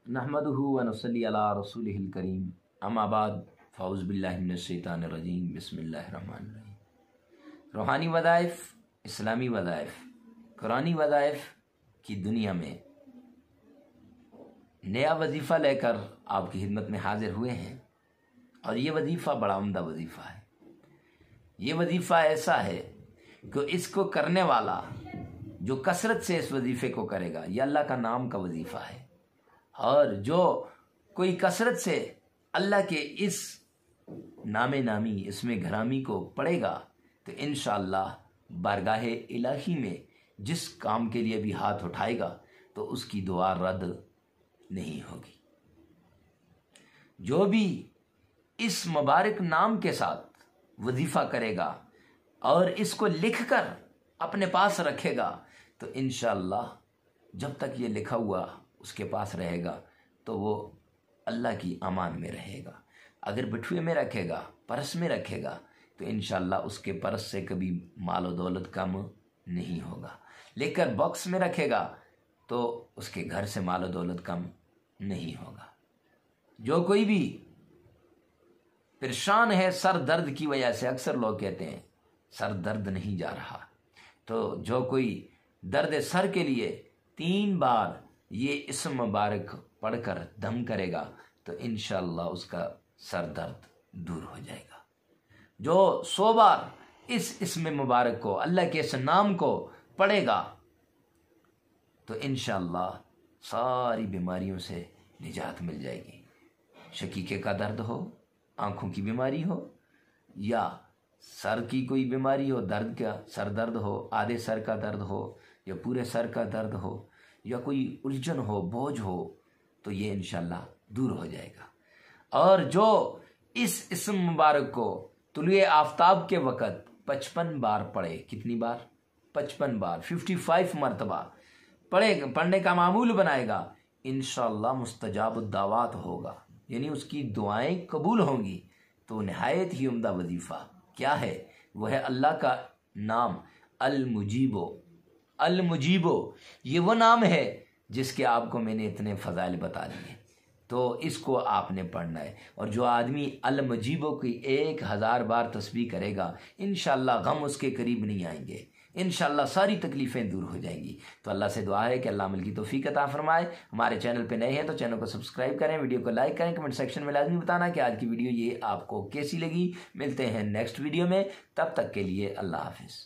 नहमदुहु व नसल्ली अला रसूलिहिल करीम अम्मा बाद फ़ाउज़ बिल्लाहि मिनश शैतानिर रजीम बिस्मिल्लाहिर रहमानिर रहीम। रूहानी वज़ाइफ़, इस्लामी वज़ाइफ़, कुरानी वज़ाइफ़ की दुनिया में नया वजीफ़ा लेकर आपकी खिदमत में हाजिर हुए हैं और ये वजीफ़ा बड़ा उम्दा वजीफ़ा है। ये वजीफ़ा ऐसा है कि इसको करने वाला जो कसरत से इस वजीफ़े को करेगा, यह अल्लाह का नाम का वजीफ़ा है। और जो कोई कसरत से अल्लाह के इस नामे नामी, इसमें घरामी को पढ़ेगा तो इंशाअल्लाह बारगाह इलाही में जिस काम के लिए भी हाथ उठाएगा तो उसकी दुआ रद्द नहीं होगी। जो भी इस मुबारक नाम के साथ वजीफ़ा करेगा और इसको लिखकर अपने पास रखेगा तो इंशाअल्लाह जब तक ये लिखा हुआ उसके पास रहेगा तो वो अल्लाह की अमान में रहेगा। अगर बटुए में रखेगा, पर्स में रखेगा तो इंशाअल्लाह उसके पर्स से कभी माल और दौलत कम नहीं होगा। लेकर बॉक्स में रखेगा तो उसके घर से माल और दौलत कम नहीं होगा। जो कोई भी परेशान है सर दर्द की वजह से, अक्सर लोग कहते हैं सर दर्द नहीं जा रहा, तो जो कोई दर्द सर के लिए 3 बार ये इस्म मुबारक पढ़कर दम करेगा तो इंशाअल्लाह उसका सर दर्द दूर हो जाएगा। जो 100 बार इस इस्म मुबारक को, अल्लाह के इस नाम को पढ़ेगा तो इंशाअल्लाह सारी बीमारियों से निजात मिल जाएगी। शकीके का दर्द हो, आँखों की बीमारी हो या सर की कोई बीमारी हो, दर्द का सर दर्द हो, आधे सर का दर्द हो या पूरे सर का दर्द हो या कोई उलझन हो, बोझ हो तो ये इंशाअल्लाह दूर हो जाएगा। और जो इस इस्म मुबारक को तुलुए आफ्ताब के वक़्त 55 बार पढ़े, कितनी बार? 55 बार, 55 मरतबा पढ़ने का मामूल बनाएगा, इंशाअल्लाह मुस्तजाब दावत होगा, यानी उसकी दुआएं कबूल होंगी। तो नहायत ही उम्दा वजीफ़ा क्या है? वह है अल्लाह का नाम अल मुजीबो। अल मुजीबो ये वो नाम है जिसके आपको मैंने इतने फ़ज़ाइल बता दिए, तो इसको आपने पढ़ना है। और जो आदमी अल मुजीबो की 1000 बार तस्बीह करेगा इंशाअल्लाह गम उसके करीब नहीं आएंगे, इंशाअल्लाह सारी तकलीफ़ें दूर हो जाएंगी। तो अल्लाह से दुआ है कि अल्लाह अमल की तौफीक अता फरमाए। हमारे चैनल पे नए हैं तो चैनल को सब्सक्राइब करें, वीडियो को लाइक करें, कमेंट सेक्शन में लाजमी बताना कि आज की वीडियो ये आपको कैसी लगी। मिलते हैं नेक्स्ट वीडियो में, तब तक के लिए अल्लाह हाफिज़।